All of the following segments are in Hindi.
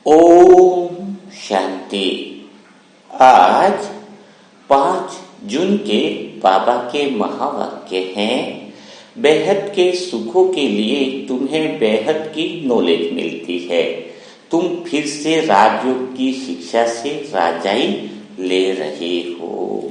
ओम शांति। आज 5 जून के बाबा के महावाक्य हैं, बेहद के सुखों के लिए तुम्हें बेहद की नॉलेज मिलती है। तुम फिर से राजयोग की शिक्षा से राजाई ले रहे हो।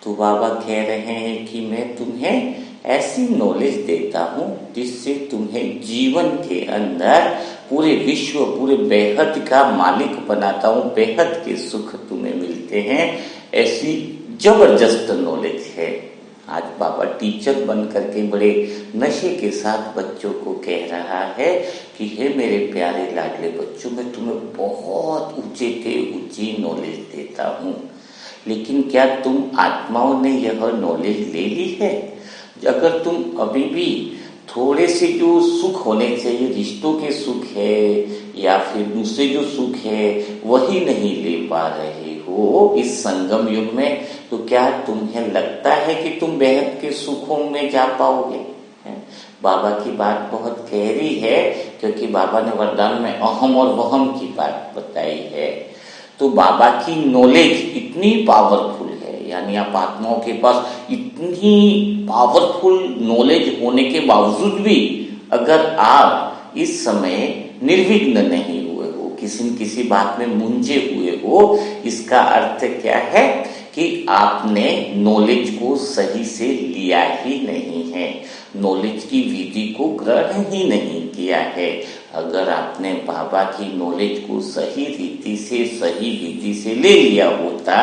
तो बाबा कह रहे हैं कि मैं तुम्हें ऐसी नॉलेज देता हूँ जिससे तुम्हें जीवन के अंदर पूरे विश्व, पूरे बेहद का मालिक बनाता हूँ। बेहद के सुख तुम्हें मिलते हैं, ऐसी जबरदस्त नॉलेज है। आज बाबा टीचर बन करके बड़े नशे के साथ बच्चों को कह रहा है कि हे मेरे प्यारे लाडले बच्चों, मैं तुम्हें बहुत ऊंचे से ऊंची नॉलेज देता हूँ। लेकिन क्या तुम आत्माओं ने यह नॉलेज ले ली है? अगर तुम अभी भी थोड़े से जो सुख होने चाहिए, रिश्तों के सुख है या फिर दूसरे जो सुख है, वही नहीं ले पा रहे हो इस संगम युग में, तो क्या तुम्हें लगता है कि तुम बेहद के सुखों में जा पाओगे? बाबा की बात बहुत गहरी है, क्योंकि बाबा ने वरदान में अहम और वहम की बात बताई है। तो बाबा की नॉलेज इतनी पावरफुल है, यानी आप आत्माओं के पास इतनी पावरफुल नॉलेज होने के बावजूद भी अगर आप इस समय निर्विघ्न नहीं हुए हो, किसी न किसी बात में मुंझे हुए हो, इसका अर्थ क्या है कि आपने नॉलेज को सही से लिया ही नहीं है, नॉलेज की विधि को ग्रहण ही नहीं किया है। अगर आपने बाबा की नॉलेज को सही रीति से, सही विधि से ले लिया होता,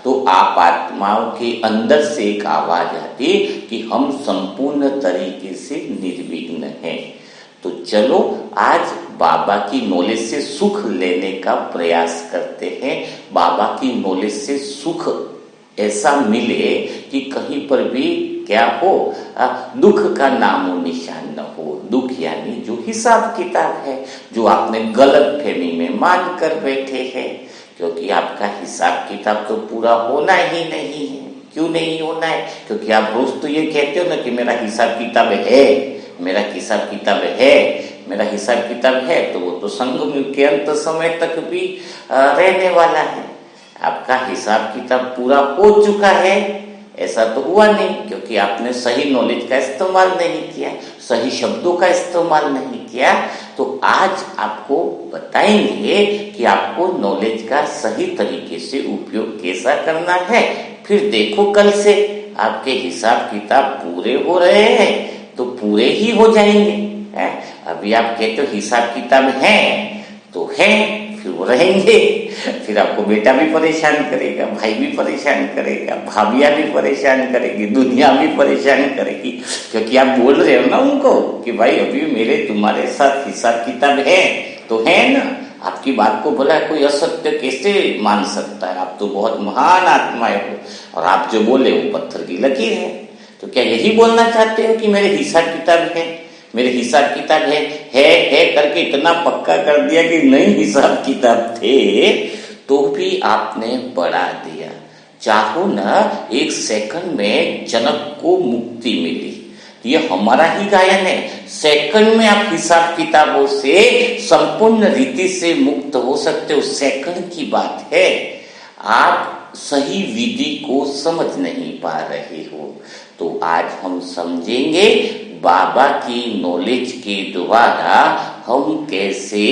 तो आप आत्माओं के अंदर से एक आवाज आती कि हम संपूर्ण तरीके से निर्विघ्न हैं। तो चलो आज बाबा की नॉलेज से सुख लेने का प्रयास करते हैं। बाबा की नॉलेज से सुख ऐसा मिले कि कहीं पर भी क्या हो, दुख का नामो निशान न हो। दुख यानी जो हिसाब किताब है, जो आपने गलत फहमी में मान कर बैठे हैं, क्योंकि आपका हिसाब किताब तो पूरा होना ही नहीं है। क्यों नहीं होना है? क्योंकि आप रोज तो ये कहते हो ना कि मेरा हिसाब किताब है, मेरा हिसाब किताब है, मेरा हिसाब किताब है। तो वो तो संगम के अंत समय तक भी रहने वाला है। आपका हिसाब किताब पूरा हो चुका है ऐसा तो हुआ नहीं, क्योंकि आपने सही नॉलेज का इस्तेमाल नहीं किया, सही शब्दों का इस्तेमाल नहीं किया। तो आज आपको बताएंगे कि आपको नॉलेज का सही तरीके से उपयोग कैसा करना है। फिर देखो कल से आपके हिसाब किताब पूरे हो रहे हैं तो पूरे ही हो जाएंगे। अभी आप कहते हो हिसाब किताब है तो है, फिर वो रहेंगे। फिर आपको बेटा भी परेशान करेगा, भाई भी परेशान करेगा, भाभियां भी परेशान करेगी, दुनिया भी परेशान करेगी, क्योंकि आप बोल रहे हो ना उनको कि भाई अभी मेरे तुम्हारे साथ हिसाब किताब है तो है ना। आपकी बात को बोला कोई असत्य कैसे मान सकता है? आप तो बहुत महान आत्माएं हो और आप जो बोले वो पत्थर की लकीर है। तो क्या यही बोलना चाहते हो कि मेरे हिसाब किताब है, मेरे हिसाब किताब है करके इतना पक्का कर दिया कि नहीं हिसाब किताब थे तो भी आपने बढ़ा दिया। चाहो ना एक सेकंड में जनक को मुक्ति मिली, ये हमारा ही गायन है। सेकंड में आप हिसाब किताबों से संपूर्ण रीति से मुक्त हो सकते हो, सेकंड की बात है। आप सही विधि को समझ नहीं पा रहे हो, तो आज हम समझेंगे बाबा की नॉलेज के द्वारा हम कैसे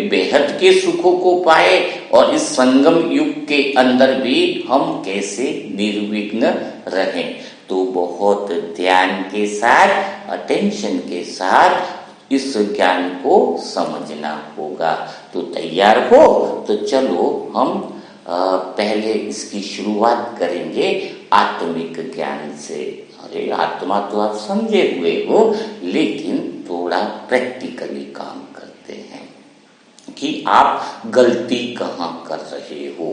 बेहद के सुखों को पाए और इस संगम युग के अंदर भी हम कैसे निर्विघ्न रहें। तो बहुत ध्यान के साथ, अटेंशन के साथ इस ज्ञान को समझना होगा। तो तैयार हो? तो चलो हम पहले इसकी शुरुआत करेंगे आत्मिक ज्ञान से। अरे आत्मा तो आप समझे हुए हो, लेकिन थोड़ा प्रैक्टिकली काम करते हैं कि आप गलती कहाँ कर रहे हो।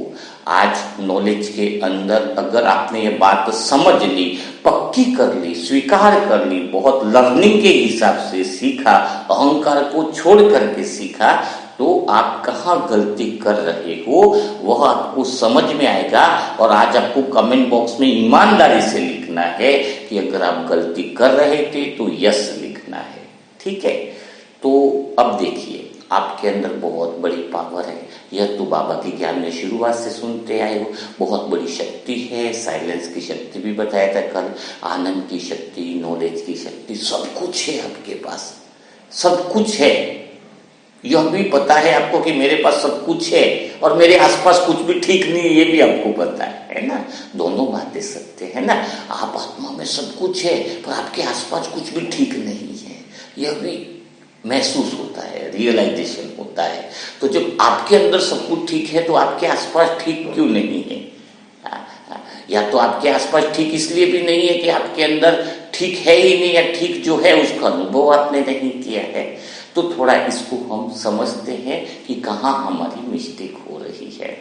आज नॉलेज के अंदर अगर आपने ये बात समझ ली, पक्की कर ली, स्वीकार कर ली, बहुत लर्निंग के हिसाब से सीखा, अहंकार को छोड़ करके सीखा, तो आप कहाँ गलती कर रहे हो वह आपको समझ में आएगा। और आज आपको कमेंट बॉक्स में ईमानदारी से लिखना है कि अगर आप गलती कर रहे थे तो यस लिखना है, ठीक है? तो अब देखिए, आपके अंदर बहुत बड़ी पावर है। यह तो बाबा के ज्ञान में शुरुआत से सुनते आए हो। बहुत बड़ी शक्ति है, साइलेंस की शक्ति भी बताया था कल, आनंद की शक्ति, नॉलेज की शक्ति, सब कुछ है आपके पास, सब कुछ है। यह भी पता है आपको कि मेरे पास सब कुछ है और मेरे आसपास कुछ भी ठीक नहीं है, ये भी आपको पता है ना। दोनों बातें सत्य है ना। आप आत्मा में सब कुछ है पर आपके आसपास कुछ भी ठीक नहीं है, यह भी महसूस होता है, रियलाइजेशन होता है। तो जब आपके अंदर सब कुछ ठीक है तो आपके आसपास ठीक क्यों नहीं है? या तो आपके आसपास ठीक इसलिए भी नहीं है कि आपके अंदर ठीक है ही नहीं, या ठीक जो है उसका अनुभव आपने नहीं किया है। तो थोड़ा इसको हम समझते हैं कि कहाँ हमारी मिस्टेक हो रही है,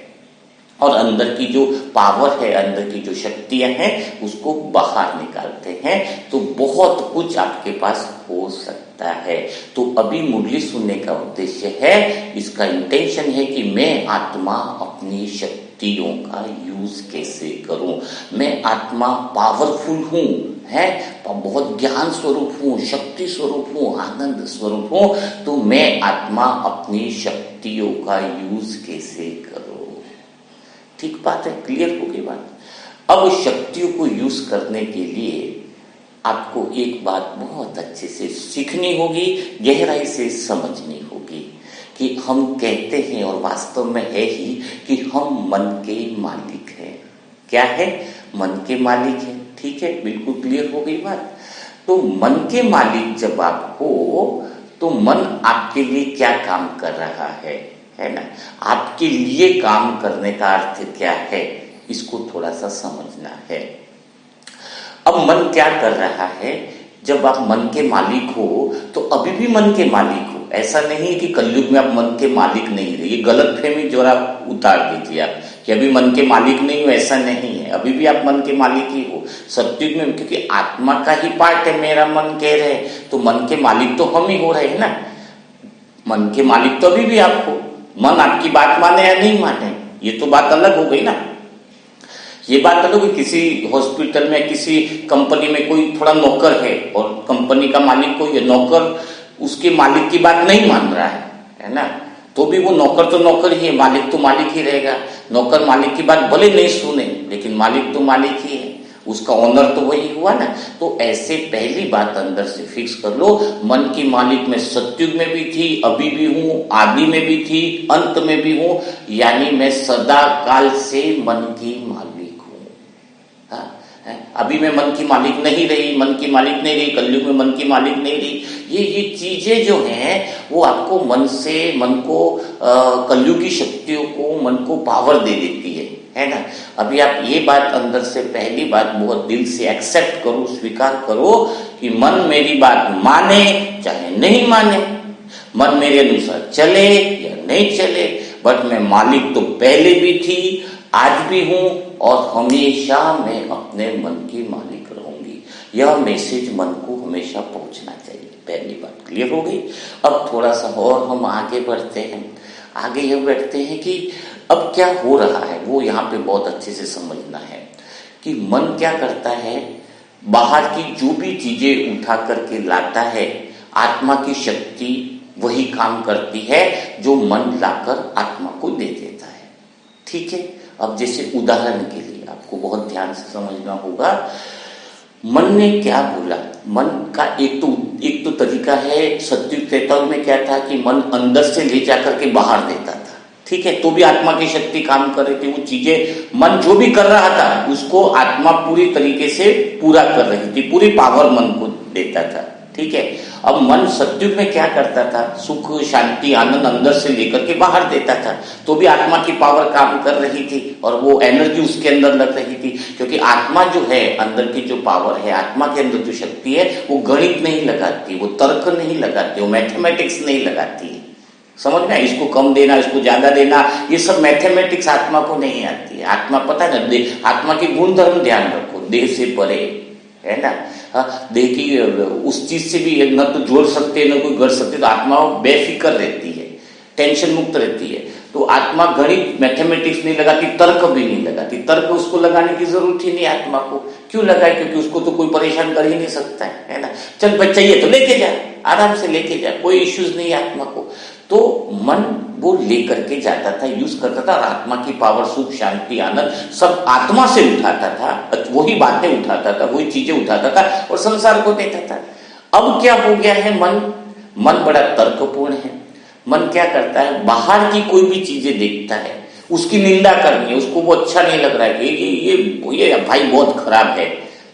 और अंदर की जो पावर है, अंदर की जो शक्तियां हैं, उसको बाहर निकालते हैं तो बहुत कुछ आपके पास हो सकता है। तो अभी मुरली सुनने का उद्देश्य है, इसका इंटेंशन है कि मैं आत्मा अपनी शक्तियों का यूज कैसे करूं। मैं आत्मा पावरफुल हूं, है, बहुत ज्ञान स्वरूप हूं, शक्ति स्वरूप हूं, आनंद स्वरूप हूं, तो मैं आत्मा अपनी शक्तियों का यूज कैसे करूं। ठीक बात है, क्लियर हो गई बात। अब शक्तियों को यूज करने के लिए आपको एक बात बहुत अच्छे से सीखनी होगी, गहराई से समझनी होगी कि हम कहते हैं और वास्तव में है ही कि हम मन के मालिक हैं। क्या है? मन के मालिक हैं। ठीक है, बिल्कुल क्लियर हो गई बात। तो मन के मालिक जब आप हो तो मन आपके लिए क्या काम कर रहा है ना। आपके लिए काम करने का अर्थ क्या है, इसको थोड़ा सा समझना है। अब मन क्या कर रहा है? जब आप मन के मालिक हो तो अभी भी मन के मालिक हो। ऐसा नहीं है कि कलयुग में आप मन के मालिक नहीं रहे, ये गलत फहमी जरा उतार दीजिए आप कि अभी मन के मालिक नहीं हो, ऐसा नहीं है। अभी भी आप मन के मालिक ही हो सत्युग में, क्योंकि आत्मा का ही पार्ट है मेरा मन कह रहे, तो मन के मालिक तो हम ही हो रहे हैं ना। मन के मालिक तो अभी भी आप हो। मन आपकी बात माने या नहीं माने, ये तो बात अलग हो गई ना। ये बात अलग है, किसी हॉस्पिटल में, किसी कंपनी में कोई थोड़ा नौकर है और कंपनी का मालिक कोई है, नौकर उसके मालिक की बात नहीं मान रहा है ना, तो भी वो नौकर तो नौकर ही है, मालिक तो मालिक ही रहेगा। नौकर मालिक की बात भले नहीं सुने, लेकिन मालिक तो मालिक ही है, उसका ओनर तो वही हुआ ना। तो ऐसे पहली बात अंदर से फिक्स कर लो, मन की मालिक में सत्युग में भी थी, अभी भी हूं, आदि में भी थी, अंत में भी हूं, यानी मैं सदा काल से मन की मालिक हूं। अभी मैं मन की मालिक नहीं रही, मन की मालिक नहीं रही, कलयुग में मन की मालिक नहीं रही। ये चीजें जो हैं वो आपको मन से, मन को, कलयुगी शक्तियों को, मन को पावर दे देती है ना। अभी आप ये बात अंदर से, पहली बात बहुत दिल से एक्सेप्ट करो, स्वीकार करो कि मन मेरी बात माने चाहे नहीं माने, मन मेरे अनुसार चले या नहीं चले, बट मैं मालिक तो पहले भी थी, आज भी हूं और हमेशा मैं अपने मन की मालिक रहूंगी। यह मैसेज मन को हमेशा पहुंचना चाहिए। पहली बात क्लियर हो गई। अब थोड़ा सा और हम आगे बढ़ते हैं। आगे यह बैठते हैं कि अब क्या हो रहा है, वो यहाँ पे बहुत अच्छे से समझना है कि मन क्या करता है। बाहर की जो भी चीजें उठा करके लाता है, आत्मा की शक्ति वही काम करती है जो मन लाकर आत्मा को दे देता है। ठीक है, अब जैसे उदाहरण के लिए आपको बहुत ध्यान से समझना होगा, मन ने क्या बोला। मन का एक तो तरीका है, सत्युग त्रेता में क्या था कि मन अंदर से ले जाकर के बाहर देता था। ठीक है, तो भी आत्मा की शक्ति काम कर रही थी। वो चीजें मन जो भी कर रहा था उसको आत्मा पूरी तरीके से पूरा कर रही थी, पूरी पावर मन को देता था। ठीक है, अब मन सत्युग में क्या करता था, सुख, शांति, आनंद अंदर से लेकर के बाहर देता था, तो भी आत्मा की पावर काम कर रही थी और वो एनर्जी उसके अंदर लग रही थी। क्योंकि आत्मा जो है, अंदर की जो पावर है, आत्मा के अंदर जो शक्ति है, वो गणित नहीं लगाती, वो तर्क नहीं लगाती, वो मैथमेटिक्स नहीं लगाती। समझ में? इसको कम देना, इसको ज्यादा देना, ये सब मैथमेटिक्स आत्मा को नहीं आती है। आत्मा पता है ना, आत्मा की गुण धर्म ध्यान रखो, देह से परे है ना। देह की उस चीज से भी न तो जोड़ सकते न कोई गढ़ सकते, तो आत्मा बेफिक्र रहती है, टेंशन मुक्त रहती है। तो आत्मा गणित, मैथमेटिक्स नहीं लगाती, तर्क भी नहीं लगाती। तर्क उसको लगाने की जरूरत ही नहीं आत्मा को। क्यों लगाए? क्योंकि उसको तो कोई परेशान कर ही नहीं सकता है ना। चल बच्चा ये तो लेके जा, आराम से लेके जाए, कोई इश्यूज नहीं है आत्मा को। तो मन वो लेकर के जाता था, यूज करता था, और आत्मा की पावर, सुख, शांति, आनंद सब आत्मा से उठाता था, वही बातें उठाता था, वही चीजें उठाता था और संसार को देता था। अब क्या हो गया है, मन बड़ा तर्कपूर्ण है। मन क्या करता है, बाहर की कोई भी चीजें देखता है, उसकी निंदा करनी है, उसको वो अच्छा नहीं लग रहा है कि ये भाई बहुत खराब है,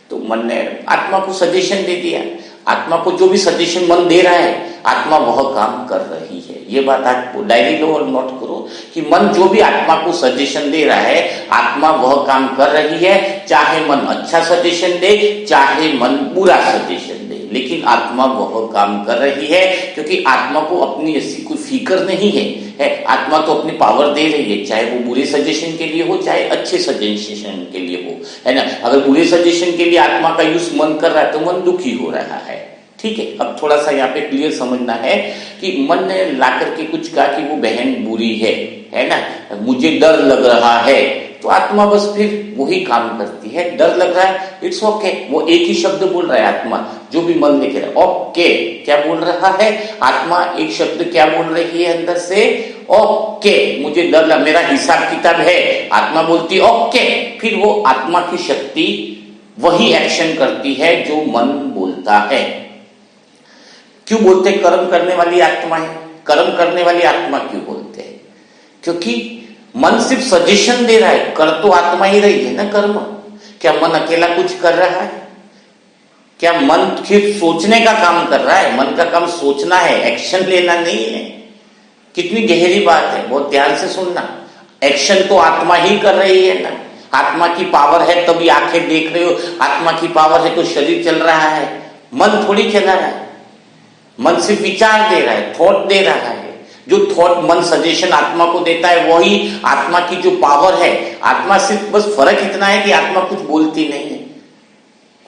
तो मन ने आत्मा को सजेशन दे दिया। आत्मा को जो भी सजेशन मन दे रहा है, आत्मा वह काम कर रही है। ये बात आप डायरी लो और नोट करो कि मन जो भी आत्मा को सजेशन दे रहा है, आत्मा वह काम कर रही है। चाहे मन अच्छा सजेशन दे, चाहे मन बुरा सजेशन दे, लेकिन आत्मा वह काम कर रही है, क्योंकि आत्मा को अपनी ऐसी कोई फिक्र नहीं है। आत्मा तो अपनी पावर दे रही है, चाहे वो बुरे सजेशन के लिए हो, चाहे अच्छे सजेशन के लिए हो, है ना। अगर बुरे सजेशन के लिए आत्मा का यूज मन कर रहा है तो मन दुखी हो रहा है। ठीक है, अब थोड़ा सा यहाँ पे क्लियर समझना है कि मन ने ला करके कुछ कहा कि वो बहन बुरी है ना, मुझे डर लग रहा है, तो आत्मा बस फिर वही काम करती है। डर लग रहा है, इट्स ओके, वो एक ही शब्द बोल रहा है आत्मा, जो भी मन लेके रहा है, ओके। क्या बोल रहा है आत्मा, एक शब्द क्या बोल रही है अंदर से, ओके, मुझे डर लग, मेरा हिसाब किताब है, आत्मा बोलती है ओके। फिर वो आत्मा की शक्ति वही एक्शन करती है जो मन बोलता है। क्यों बोलते कर्म करने वाली आत्मा है, कर्म करने वाली आत्मा क्यों बोलते हैं, क्योंकि मन सिर्फ सजेशन दे रहा है, कर तो आत्मा ही रही है ना कर्म। क्या मन अकेला कुछ कर रहा है, क्या मन सिर्फ सोचने का काम कर रहा है, मन का काम सोचना है, एक्शन लेना नहीं है। कितनी गहरी बात है, बहुत ध्यान से सुनना। एक्शन तो आत्मा ही कर रही है ना, आत्मा की पावर है तभी आंखें देख रहे हो, आत्मा की पावर है तो शरीर चल रहा है, मन थोड़ी चला रहा है। मन सिर्फ विचार दे रहा है, थॉट दे रहा है। जो थॉट मन सजेशन आत्मा को देता है वही आत्मा की जो पावर है। आत्मा सिर्फ बस फर्क इतना है कि आत्मा कुछ बोलती नहीं है,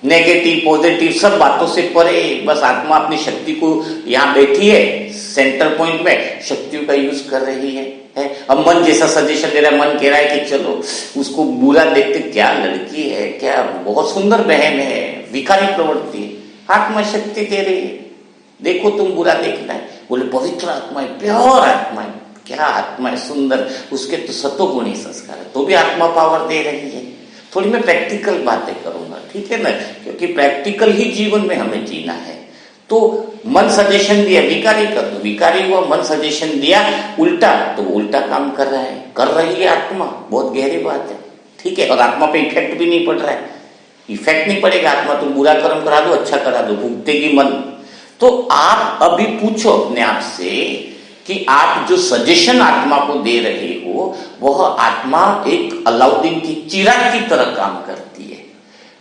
नेगेटिव पॉजिटिव सब बातों से परे, बस आत्मा अपनी शक्ति को यहाँ बैठी है सेंटर पॉइंट में, शक्तियों का यूज कर रही है। अब मन जैसा सजेशन दे रहा है, मन कह रहा है कि चलो उसको बुरा देखते, क्या लड़की है, क्या बहुत सुंदर बहन है, विकारी प्रवृत्ति है, आत्मा शक्ति दे रही है, देखो तुम बुरा देखना है, बोले पवित्र आत्मा है, प्योर आत्मा है, क्या आत्मा है सुंदर, उसके तो सत्वगुणी संस्कार है, तो भी आत्मा पावर दे रही है। थोड़ी मैं प्रैक्टिकल बातें करूंगा, ठीक है ना, क्योंकि प्रैक्टिकल ही जीवन में हमें जीना है। तो मन सजेशन दिया, विकारी कर दो, विकारी हुआ, मन सजेशन दिया उल्टा, तो उल्टा काम कर रहा है, कर रही है आत्मा, बहुत गहरी बात है। ठीक है, और आत्मा पे इफेक्ट भी नहीं पड़ रहा है, इफेक्ट नहीं पड़ेगा, आत्मा तुम बुरा कर्म करा दो, अच्छा करा दो, भुगतेगी मन। तो आप अभी पूछो अपने आप से कि आप जो सजेशन आत्मा को दे रहे हो, वह आत्मा एक अलाउद्दीन की चिराग की तरह काम करती है।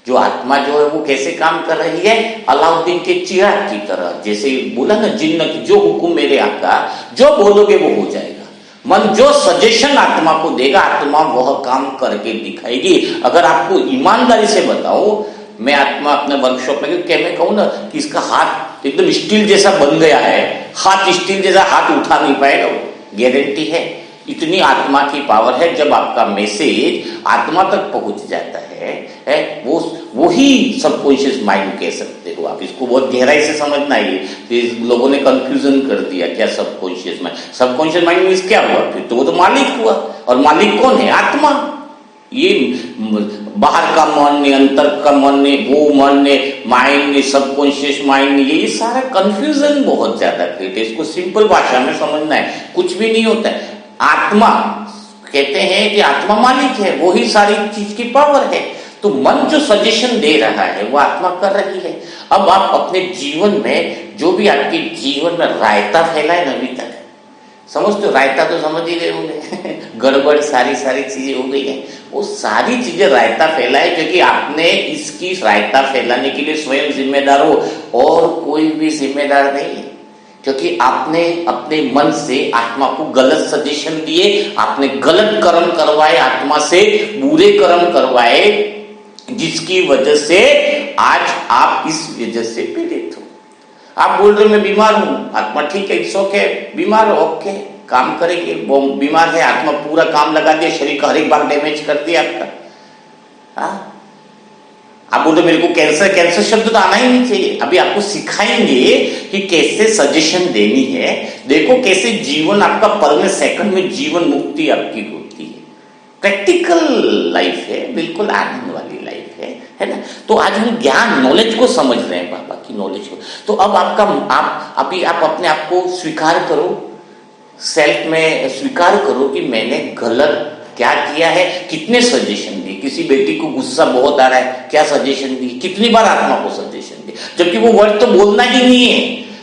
जो आत्मा जो है वो कैसे काम कर रही है, अलाउद्दीन के चिराग की तरह। जैसे बोला ना जिन्न की, जो हुक्म मेरे आका, जो बोलोगे वो हो जाएगा। मन जो सजेशन आत्मा को देगा, आत्मा वह काम करके दिखाएगी। अगर आपको ईमानदारी से बताओ, मैं आत्मा अपने वर्कशॉप में क्या मैं कहूँ ना कि इसका हाथ एकदम स्टील जैसा बन गया है, हाथ स्टील जैसा, हाथ उठा नहीं पाएगा, गारंटी है। इतनी आत्मा की पावर है। जब आपका मैसेज आत्मा तक पहुंच जाता है वो ही सबकॉन्शियस माइंड कह सकते हो आप। इसको बहुत गहराई से समझना है। तो लोगों ने कंफ्यूजन कर दिया, क्या subconscious mind, subconscious mind means क्या हुआ, फिर तो वो तो मालिक हुआ। और मालिक कौन है, आत्मा। ये बाहर का मन ने, अंतर का मन ने, वो मन ने, माइंड ने, सबकॉन्शियस माइंड ने, ये सारा कंफ्यूजन बहुत ज्यादा क्रिएट है। इसको सिंपल भाषा में समझना है, कुछ भी नहीं होता है। आत्मा कहते हैं कि आत्मा मालिक है, वो ही सारी चीज की पावर है। तो मन जो सजेशन दे रहा है वो आत्मा कर रही है। अब आप अपने जीवन में जो भी आपके जीवन में रायता फैला है ना अभी तक, समझते हो, रायता तो समझ ही गए होंगे गड़बड़ सारी चीजें हो गई है, वो सारी चीजें रायता फैला है क्योंकि आपने इसकी रायता फैलाने के लिए स्वयं जिम्मेदार हो, और कोई भी जिम्मेदार नहीं है। क्योंकि आपने अपने मन से आत्मा को गलत सजेशन दिए, आपने गलत कर्म करवाए, आत्मा से बुरे कर्म करवाए, जिसकी वजह से आज आप इस वजह से पीड़ित हो। आप बोल रहे मैं बीमार हूं, आत्मा ठीक है, इट्स ओके, बीमार हो, ओके, काम करेंगे। वो बीमार है, आत्मा पूरा काम लगा दिया, शरीर का हर एक भाग डैमेज कर दिया आपका। आप बोलते मेरे को कैंसर, कैंसर शब्द तो आना ही नहीं चाहिए। अभी आपको सिखाएंगे कि कैसे सजेशन देनी है। देखो कैसे जीवन आपका पर सेकंड में जीवन मुक्ति आपकी होती है। प्रैक्टिकल लाइफ है, बिल्कुल आनंद वाली लाइफ है ना। तो आज हम ज्ञान नॉलेज को समझ रहे हैं, बाबा की नॉलेज को। तो अब अभी आप अपने आप को स्वीकार करो, सेल्फ में स्वीकार करो कि मैंने गलत क्या किया है। कितने सजेशन दिए, किसी बेटी को गुस्सा बहुत आ रहा है, क्या सजेशन दी, कितनी बार आत्मा को सजेशन दी, जबकि वो वर्ड तो बोलना ही नहीं है।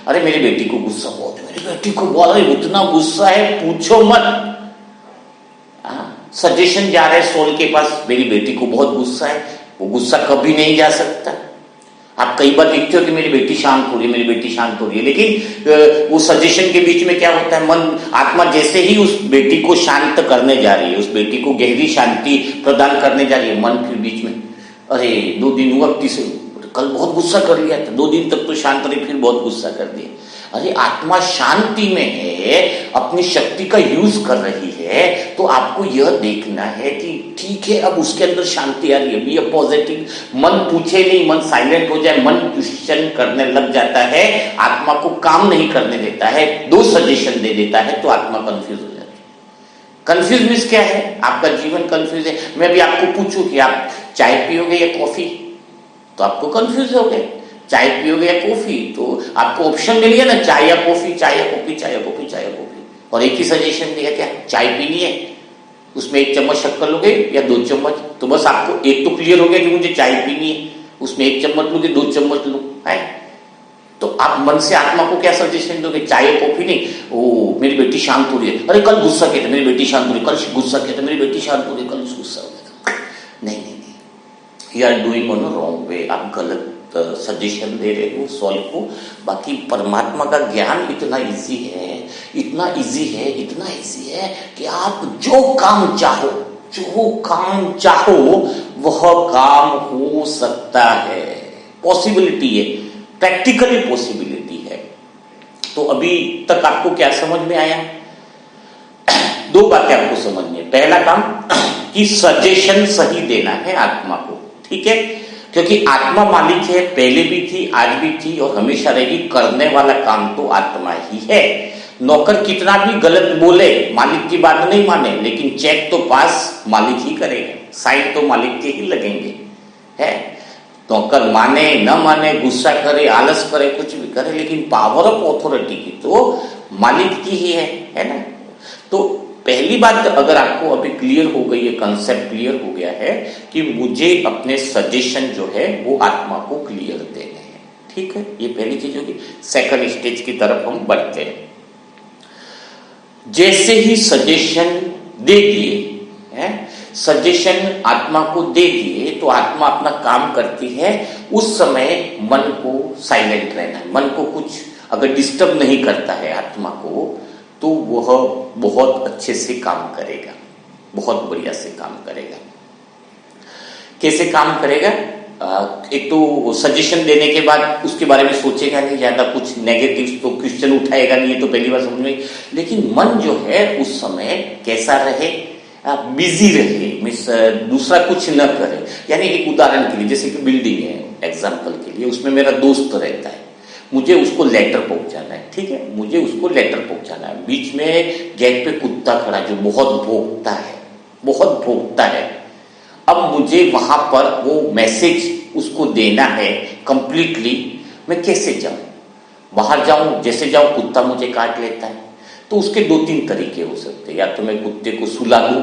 अरे मेरी बेटी को गुस्सा बहुत है, मेरी बेटी को बोल रही उतना गुस्सा है पूछो मत। सजेशन जा रहे सोल के पास, मेरी बेटी को बहुत गुस्सा है। वो गुस्सा कभी नहीं जा सकता। आप कई बार देखते हो कि मेरी बेटी शांत हो रही है, मेरी बेटी शांत हो रही है, लेकिन वो सजेशन के बीच में क्या होता है, मन आत्मा जैसे ही उस बेटी को शांत करने जा रही है, उस बेटी को गहरी शांति प्रदान करने जा रही है, मन फिर बीच में अरे 2 दिन हुआ, कल बहुत गुस्सा कर लिया था, 2 दिन तक तो शांत रही, फिर बहुत गुस्सा कर दिया। अरे आत्मा शांति में है, अपनी शक्ति का यूज कर रही है, तो आपको यह देखना है कि ठीक है अब उसके अंदर शांति आ रही है, बी अ पॉजिटिव। मन पूछे नहीं, मन साइलेंट हो जाए, मन क्वेश्चन करने लग जाता है, आत्मा को काम नहीं करने देता है, 2 सजेशन दे देता है, तो आत्मा कंफ्यूज हो जाती है। कंफ्यूज मीन्स क्या है, आपका जीवन कंफ्यूज है। मैं भी आपको पूछूं कि आप चाय पियोगे या कॉफी, तो आपको कंफ्यूज हो गए। चाय पियोगे या कॉफी, तो आपको ऑप्शन मिल गया ना, चाय या कॉफी, चाय या कॉफी, चाय या कॉफी, चाय या कॉफी, और एक ही सजेशन दिया, क्या चाय पीनी है, उसमें 1 चम्मच शक्कर लोगे या 2 चम्मच, तो बस आपको एक तो क्लियर हो गया कि मुझे चाय पीनी है, उसमें 1 चम्मच लोगे 2 चम्मच लो है। तो आप मन से आत्मा को क्या सजेशन दोगे, चाय या कॉफी नहीं, ओ मेरी बेटी शांत हो रही है, अरे कल गुस्सा किया था मेरी बेटी शांत हो रही, कल गुस्सा किया था मेरी बेटी शांत हो रही, कल गुस्सा हो गया। नहीं, you are doing on wrong way, आप गलत सजेशन दे रहे हो सोल को। बाकी परमात्मा का ज्ञान इतना इजी है, इतना इजी है, इतना इजी है कि आप जो काम चाहो वह काम हो सकता है। पॉसिबिलिटी है, प्रैक्टिकली पॉसिबिलिटी है। तो अभी तक आपको क्या समझ में आया? 2 बातें आपको समझनी है। पहला काम कि सजेशन सही देना है आत्मा को, ठीक है, क्योंकि आत्मा मालिक है, पहले भी थी, आज भी थी और हमेशा रहेगी। करने वाला काम तो आत्मा ही है। नौकर कितना भी गलत बोले, मालिक की बात नहीं माने, लेकिन चेक तो पास मालिक ही करेगा, साइन तो मालिक के ही लगेंगे, है। नौकर माने न माने, गुस्सा करे, आलस करे, कुछ भी करे, लेकिन पावर ऑफ ऑथोरिटी की तो मालिक की ही है ना। तो पहली बात अगर आपको अभी क्लियर हो गई है, कंसेप्ट क्लियर हो गया है कि मुझे अपने सजेशन जो है वो आत्मा को क्लियर देने हैं, ठीक है, ये पहली चीज होगी। सेकंड स्टेज की तरफ हम बढ़ते हैं। जैसे ही सजेशन दे दिए, सजेशन आत्मा को दे दिए, तो आत्मा अपना काम करती है। उस समय मन को साइलेंट रहना है, मन को कुछ अगर डिस्टर्ब नहीं करता है आत्मा को, तो वह बहुत अच्छे से काम करेगा, बहुत बढ़िया से काम करेगा। कैसे काम करेगा? एक तो सजेशन देने के बाद उसके बारे में सोचेगा नहीं ज्यादा, कुछ नेगेटिव तो क्वेश्चन उठाएगा नहीं, ये तो पहली बार समझ में। लेकिन मन जो है उस समय कैसा रहे, बिजी रहे, मीन्स दूसरा कुछ न करे। यानी एक उदाहरण के लिए, जैसे कि बिल्डिंग है, एग्जाम्पल के लिए, उसमें मेरा दोस्त रहता है, मुझे उसको लेटर पहुंचाना है, ठीक है, मुझे उसको लेटर पहुंचाना है। बीच में गेट पे कुत्ता खड़ा जो बहुत भौंकता है। अब मुझे वहां पर वो मैसेज उसको देना है कंप्लीटली। मैं कैसे जाऊं? बाहर जाऊं, जैसे जाऊं कुत्ता मुझे काट लेता है। तो उसके 2-3 तरीके हो सकते हैं। या तो मैं कुत्ते को सुला दूं,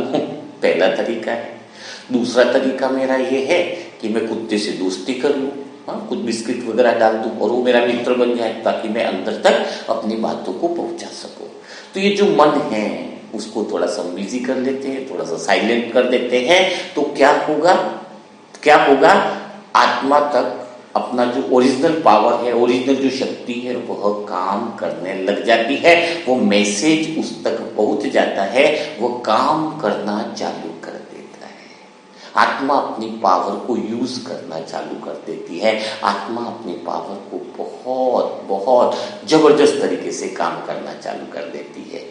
पहला तरीका है। दूसरा तरीका मेरा ये है कि मैं कुत्ते से दोस्ती कर लूं, कुछ बिस्किट वगैरह डाल दूं और वो मेरा मित्र बन जाए, ताकि मैं अंदर तक अपनी बातों को पहुंचा सकूं। तो ये जो मन है उसको थोड़ा सा बिजी कर लेते हैं, थोड़ा सा साइलेंट कर देते हैं, तो क्या होगा, आत्मा तक अपना जो ओरिजिनल पावर है, ओरिजिनल जो शक्ति है, वह काम करने लग जाती है। वो मैसेज उस तक पहुंच जाता है, वो काम करना चालू कर देता है। आत्मा अपनी पावर को यूज करना चालू कर देती है। आत्मा अपनी पावर को बहुत बहुत जबरदस्त तरीके से काम करना चालू कर देती है।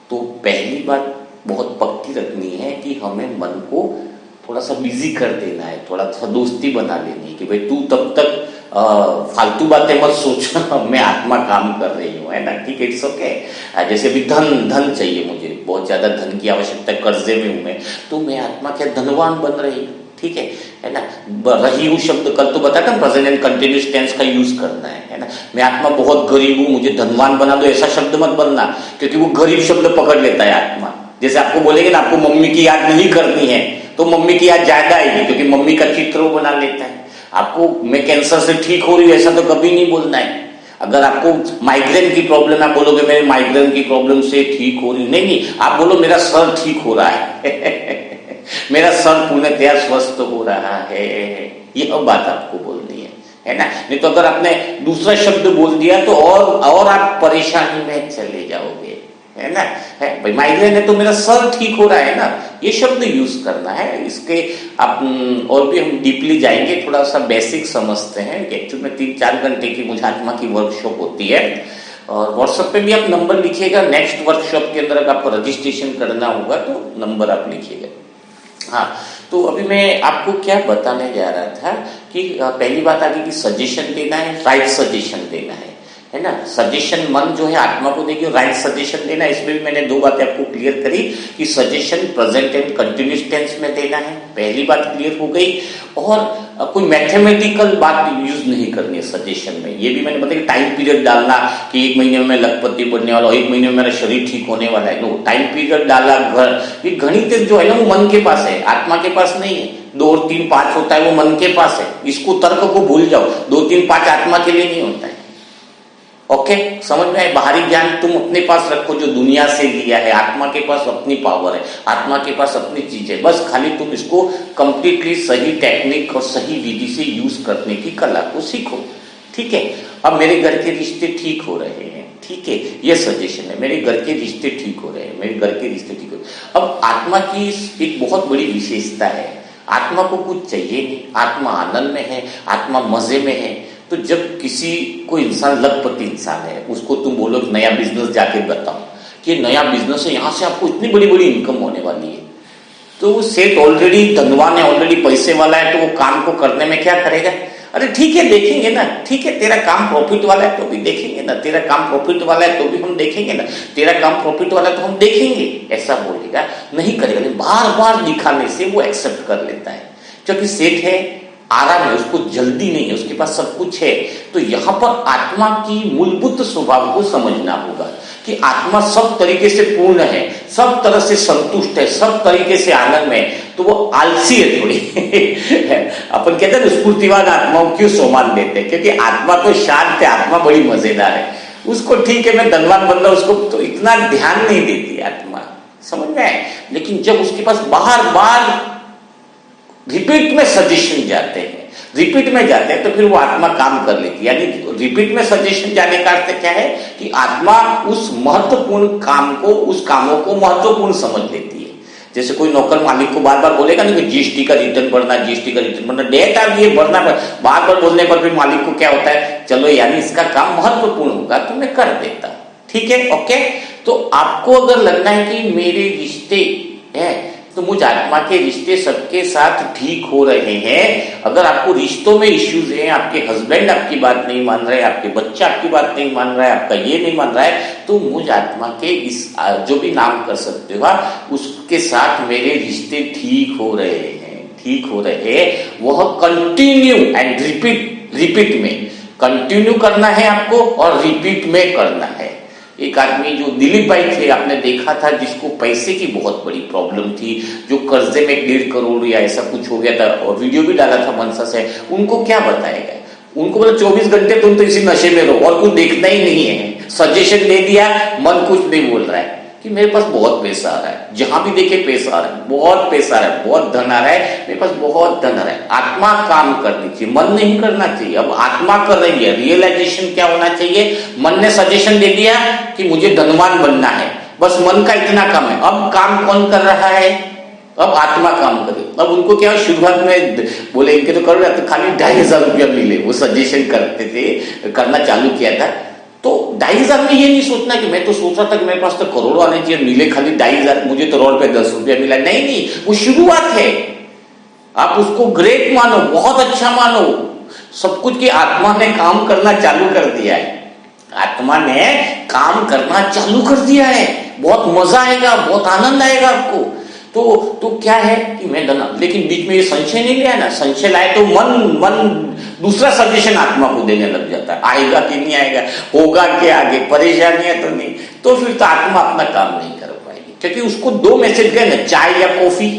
तो पहली बात बहुत पक्की रखनी है कि हमें मन को थोड़ा सा बिजी कर देना है, थोड़ा सा दोस्ती बना लेनी कि भाई तू तब तक फालतू बातें मत सोच, मैं आत्मा काम कर रही हूँ, है ना, ठीक है, इट्स ओके। जैसे अभी धन चाहिए मुझे, बहुत ज्यादा धन की आवश्यकता, कर्जे में हूं मैं, तो मैं आत्मा क्या धनवान बन रही हूँ, ठीक है ना। रही हूँ शब्द कल तो बताया था, प्रेजेंट एंड कंटिन्यूअस टेंस का यूज करना है ना। मैं आत्मा बहुत गरीब हूँ, मुझे धनवान बना दो, ऐसा शब्द मत बनना, क्योंकि वो गरीब शब्द पकड़ लेता है आत्मा। जैसे आपको बोलेंगे ना आपको मम्मी की याद नहीं करनी है, तो मम्मी की याद ज्यादा आएगी, क्योंकि मम्मी का चित्र वो बना लेता है। आपको मैं कैंसर से ठीक हो रही हूँ ऐसा तो कभी नहीं बोलना है। अगर आपको माइग्रेन की प्रॉब्लम, आप बोलोगे मेरे माइग्रेन की प्रॉब्लम से ठीक हो रही हूँ, नहीं, आप बोलो मेरा सर ठीक हो रहा है मेरा सर पूर्णतया स्वस्थ हो रहा है, यह बात आपको बोलनी है ना। नहीं तो अगर आपने दूसरा शब्द बोल दिया तो और आप परेशानी में चले जाओगे, है ना। है भाई माइग्रेन है तो मेरा सर ठीक हो रहा है ना, ये शब्द यूज करना है। इसके आप और भी हम डीपली जाएंगे, थोड़ा सा बेसिक समझते हैं। एक्चुअली में 3-4 घंटे की मुझे आत्मा की वर्कशॉप होती है, और व्हाट्सएप पे भी आप नंबर लिखिएगा। नेक्स्ट वर्कशॉप के अंदर अगर आपको रजिस्ट्रेशन करना होगा तो नंबर आप लिखिएगा। हाँ, तो अभी मैं आपको क्या बताने जा रहा था कि पहली बात आ गई कि सजेशन देना है, राइट सजेशन देना है ना। सजेशन मन जो है आत्मा को देगी, राइट सजेशन देना, इसमें भी मैंने 2 बातें आपको क्लियर करी कि suggestion present and continuous tense में देना है, पहली बात क्लियर हो गई। और कोई मैथमेटिकल बात यूज नहीं करनी है सजेशन में। ये भी मैंने बताया कि टाइम पीरियड डालना कि 1 महीने में मैं लखपति बनने वाला हूँ, 1 महीने में मेरा शरीर ठीक होने वाला है, नो, टाइम पीरियड डाला। ये गणित जो है ना वो मन के पास है, आत्मा के पास नहीं है। 2 और 3 5 होता है वो मन के पास है, इसको तर्क को भूल जाओ। 2 3 5 आत्मा के लिए नहीं होता है। ओके, समझ में आए। बाहरी ज्ञान तुम अपने पास रखो जो दुनिया से लिया है, आत्मा के पास अपनी पावर है, आत्मा के पास अपनी चीज है, बस खाली तुम इसको कंप्लीटली सही टेक्निक और सही विधि से यूज करने की कला को सीखो, ठीक है। अब मेरे घर के रिश्ते ठीक हो रहे हैं, ठीक है, ये सजेशन है, मेरे घर के रिश्ते ठीक हो रहे हैं, मेरे घर के रिश्ते ठीक हो रहे हैं। अब आत्मा की एक बहुत बड़ी विशेषता है, आत्मा को कुछ चाहिए नहीं, आत्मा आनंद में है, आत्मा मजे में है। तो जब किसी कोई इंसान लखपति इंसान है, उसको तुम बोलो नया बिजनेस जाके बताओ कि नया बिजनेस है, यहां से आपको इतनी बड़ी बड़ी इनकम होने वाली है, तो वो सेठ ऑलरेडी धनवान है, ऑलरेडी पैसे वाला है, तो वो काम को करने में क्या करेगा, अरे ठीक है देखेंगे ना, ठीक है तेरा काम प्रॉफिट वाला है तो भी देखेंगे ना, तेरा काम प्रॉफिट वाला है तो भी हम देखेंगे ना, तेरा काम प्रॉफिट वाला है तो हम देखेंगे, ऐसा बोलेगा, नहीं करेगा। बार बार दिखाने से वो एक्सेप्ट कर लेता है, क्योंकि सेठ है, आराम है, उसको जल्दी नहीं है, उसके पास सब कुछ है। तो यहाँ पर आत्मा की मूलभूत स्वभाव को समझना होगा कि आत्मा सब तरीके से पूर्ण है, सब तरह से संतुष्ट है, सब तरीके से आनंद में, तो वो आलसी है थोड़ी अपन कहते हैं ना स्फूर्तिवान आत्माओं क्यों सम्मान देते हैं, क्योंकि आत्मा तो शांत है, आत्मा बड़ी मजेदार है, उसको ठीक है मैं धनवान बन रहा हूं, उसको तो इतना ध्यान नहीं देती आत्मा, समझ में आए। लेकिन जब उसके पास बार बार रिपीट में सजेशन जाते हैं, रिपीट में जाते हैं, तो फिर वो आत्मा काम कर लेती है। यानी रिपीट में सजेशन जाने का अर्थ क्या है कि आत्मा उस महत्वपूर्ण काम को, उस कामों को महत्वपूर्ण समझ लेती है। जैसे कोई नौकर मालिक को बार बार बोलेगा ना कि जीएसटी का रिटर्न भरना, जीएसटी का रिटर्न भरना, डेट आ गई भरना, बार बार बोलने पर फिर मालिक को क्या होता है, चलो यानी इसका काम महत्वपूर्ण होगा तो मैं कर देता, ठीक है, ओके। तो आपको अगर लगना है कि मेरे रिश्ते हैं तो मुझ आत्मा के रिश्ते सबके साथ ठीक हो रहे हैं, अगर आपको रिश्तों में इश्यूज हैं, आपके हस्बैंड आपकी बात नहीं मान रहे, आपके बच्चा आपकी बात नहीं मान रहा है, आपका ये नहीं मान रहा है, तो मुझ आत्मा के इस जो भी नाम कर सकते हो उसके साथ मेरे रिश्ते ठीक हो रहे हैं, ठीक हो रहे हैं। वह कंटिन्यू एंड रिपीट में कंटिन्यू करना है आपको और रिपीट में करना है। एक आदमी जो दिलीप भाई थे, आपने देखा था, जिसको पैसे की बहुत बड़ी प्रॉब्लम थी, जो कर्जे में 1.5 करोड़ या ऐसा कुछ हो गया था, और वीडियो भी डाला था मनसा से, उनको क्या बताएगा, उनको बोला 24 घंटे तुम तो इसी नशे में रहो और कुछ देखना ही नहीं है। सजेशन दे दिया, मन कुछ नहीं बोल रहा है कि मेरे पास बहुत पैसा आ रहा है, जहां भी देखे पैसा आ रहा है, बहुत पैसा आ रहा है, बहुत धन आ रहा है, मेरे पास बहुत धन आ रहा है। आत्मा काम करनी चाहिए, मन नहीं करना चाहिए। अब आत्मा कर रही है, रियलाइजेशन क्या होना चाहिए, मन ने सजेशन दे दिया कि मुझे धनवान बनना है, बस मन का इतना काम है। अब काम कौन कर रहा है, अब आत्मा काम करे। अब उनको क्या शुरुआत में बोले इनके तो कर रहे तो खाली 2,500 रुपया मिले, वो सजेशन करते थे, करना चालू किया था, तो 2,500 में ये नहीं सोचना कि मैं तो सोच रहा था कि मेरे पास तो करोड़ों आने चाहिए, मिले खाली 2,500, मुझे तो रोड पे 10 रुपया मिला, नहीं, वो शुरुआत है। आप उसको ग्रेट मानो, बहुत अच्छा मानो, सब कुछ की आत्मा ने काम करना चालू कर दिया है, आत्मा ने काम करना चालू कर दिया है, बहुत मजा आएगा, बहुत आनंद आएगा आपको। तो क्या है कि मैं डना, लेकिन बीच में ये संशय नहीं लिया ना, संशय लाए तो मन दूसरा सजेशन आत्मा को देने लग जाता है, आएगा कि नहीं आएगा, होगा कि आगे परेशानियां तो नहीं, तो फिर तो आत्मा अपना काम नहीं कर पाएगी, क्योंकि उसको दो मैसेज गए ना, चाय या कॉफी,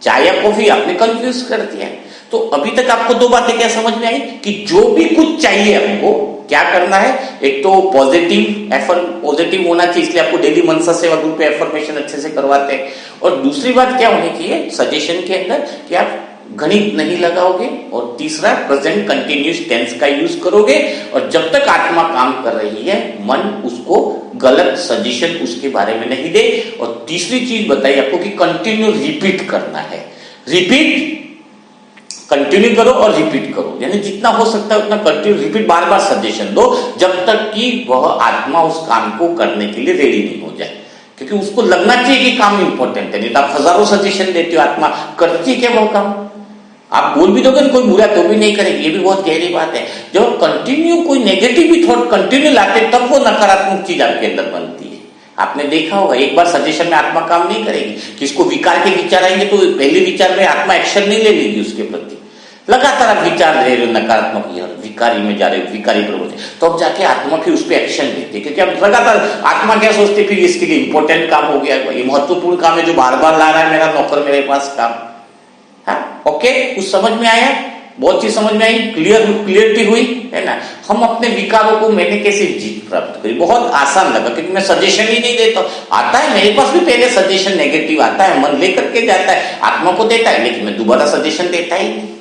चाय या कॉफी आपने कंफ्यूज कर दिया। तो अभी तक आपको दो बातें क्या समझ में आई कि जो भी कुछ चाहिए आपको क्या करना है, एक तो पॉजिटिव होना चाहिए, इसलिए आपको डेली मनसा सेवा ग्रुप पे एफर्मेशन अच्छे से करवाते हैं। और दूसरी बात क्या होनी चाहिए सजेशन के अंदर कि आप गणित नहीं लगाओगे, और तीसरा प्रेजेंट कंटिन्यूस टेंस का यूज करोगे, और जब तक आत्मा काम कर रही है मन उसको गलत सजेशन उसके बारे में नहीं दे। और तीसरी चीज बताई आपको कि कंटिन्यू रिपीट करना है, रिपीट कंटिन्यू करो और रिपीट करो, यानी जितना हो सकता है उतना कंटिन्यू रिपीट, बार बार सजेशन दो जब तक कि वह आत्मा उस काम को करने के लिए रेडी नहीं हो जाए, क्योंकि उसको लगना चाहिए कि काम इंपॉर्टेंट है। नहीं तो आप हजारों सजेशन देते हो, आत्मा करती है क्या वो काम? आप बोल भी दोगे कोई बुरा तो भी नहीं करेगी, ये भी बहुत गहरी बात है। जब कंटिन्यू कोई नेगेटिव भी थॉट कंटिन्यू लाते तब वो नकारात्मक चीज आपके अंदर बनती है। आपने देखा होगा एक बार सजेशन में आत्मा काम नहीं करेगी, किसको विकार के विचार आएंगे तो पहले विचार में आत्मा एक्शन नहीं ले लेगी उसके प्रति, लगातार आप विचार रहे हो नकारात्मक, विकारी में जा रहे हो, विकारी प्रवृत्ति, तो अब जाके आत्मा फिर उस पर एक्शन लेते, क्योंकि अब लगातार आत्मा क्या सोचते फिर इसके लिए इंपॉर्टेंट काम हो गया, ये महत्वपूर्ण काम है जो बार बार ला रहा है मेरा नौकर मेरे पास काम। हाँ ओके, कुछ समझ में आया, बहुत चीज समझ में आई, क्लियरिटी हुई है ना। हम अपने विकारों को मैंने कैसे जीत प्राप्त करी, बहुत आसान लगा, क्योंकि मैं सजेशन ही नहीं देता। आता है मेरे पास भी पहले सजेशन नेगेटिव आता है, मन लेकर के जाता है, आत्मा को देता है, लेकिन मैं दोबारा सजेशन देता ही नहीं।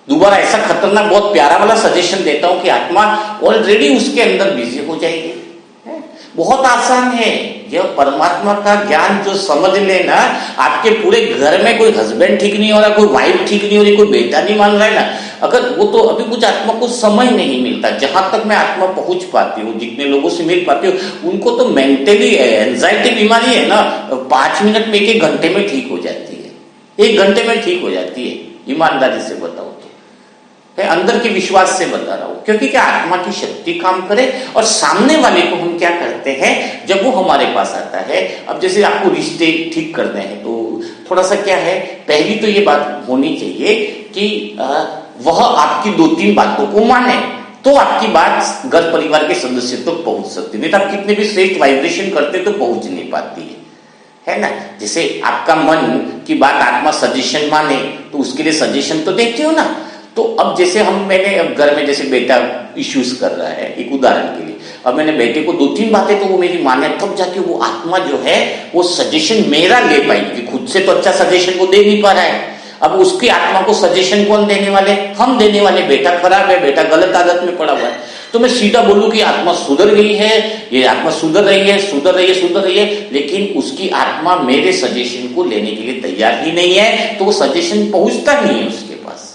दोबारा ऐसा खतरनाक बहुत प्यारा वाला सजेशन देता हूं कि आत्मा ऑलरेडी उसके अंदर बिजी हो जाएगी। बहुत आसान है, यह परमात्मा का ज्ञान जो समझ लेना, आपके पूरे घर में कोई हस्बैंड ठीक नहीं हो रहा, कोई वाइफ ठीक नहीं हो रही, कोई बेटा नहीं मान रहा है ना, अगर वो तो अभी कुछ आत्मा को समय नहीं मिलता। जहां तक मैं आत्मा पहुंच पाती हूँ, जितने लोगों से मिल पाती हूँ, उनको तो मेंटली एंजाइटी बीमारी है ना, 5 मिनट में 1 घंटे में ठीक हो जाती है, 1 घंटे में ठीक हो जाती है, ईमानदारी से बताओ तो, अंदर के विश्वास से बता रहा हूं। क्योंकि क्या आत्मा की शक्ति काम करे, और सामने वाले को हम क्या करते हैं जब वो हमारे पास आता है। अब जैसे आपको रिश्ते ठीक करने हैं तो थोड़ा सा क्या है, पहली तो ये बात होनी चाहिए कि वह आपकी 2-3 बातों को माने, तो आपकी बात घर परिवार के सदस्य तक तो पहुंच सकती, नहीं तो आप कितने भी श्रेष्ठ वाइब्रेशन करते तो पहुंच नहीं पाती है ना। जैसे आपका मन की बात आत्मा सजेशन माने तो उसके लिए सजेशन तो देते हो ना। तो अब जैसे मैंने अब घर में जैसे बेटा इश्यूज कर रहा है, एक उदाहरण के लिए, अब मैंने बेटे को 2-3 बातें तो वो मेरी माने, तब जाके वो आत्मा जो है वो सजेशन मेरा ले पाएगी, खुद से तो अच्छा सजेशन वो दे नहीं पा रहा है। अब उसकी आत्मा को सजेशन कौन देने वाले, हम देने वाले। बेटा खराब है, बेटा गलत आदत में पड़ा हुआ है, तो मैं सीधा बोलूं कि आत्मा सुधर गई है, ये आत्मा सुधर रही है, लेकिन उसकी आत्मा मेरे सजेशन को लेने के लिए तैयार ही नहीं है, तो वो सजेशन पहुंचता नहीं है उसके पास।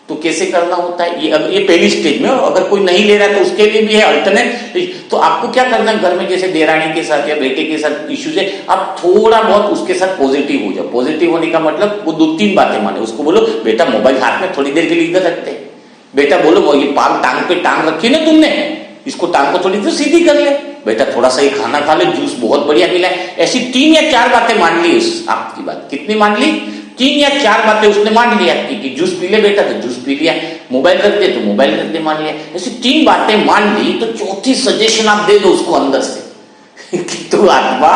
तो कैसे करना होता है ये पहली स्टेज में। अगर कोई नहीं ले रहा है तो उसके लिए भी है अल्टरनेट। तो आपको क्या करना है, घर में जैसे देरानी के साथ या बेटे के साथ इश्यूज है, आप थोड़ा बहुत उसके साथ पॉजिटिव हो जाओ। पॉजिटिव होने का मतलब वो 2-3 बातें माने। उसको बोलो बेटा मोबाइल हाथ में थोड़ी देर के लिए इधर रखते हैं, बेटा बोलो ये टांग पे टांग रखी ना तुमने, इसको टांग को थोड़ी देर सीधी कर ले, बेटा थोड़ा सा ये खाना खा ले, जूस बहुत बढ़िया मिला है। ऐसी 3 या 4 बातें मान ली आपकी बात, कितनी मान ली, 3 या 4 बातें उसने मान ली आपकी कि जूस पी ले बेटा, तो जूस पी लिया, मोबाइल रख दे तो मोबाइल रख दे मान लिया। ऐसी 3 बातें मान ली, तो चौथी सजेशन आप दे दो उसको अंदर से कि तू आत्मा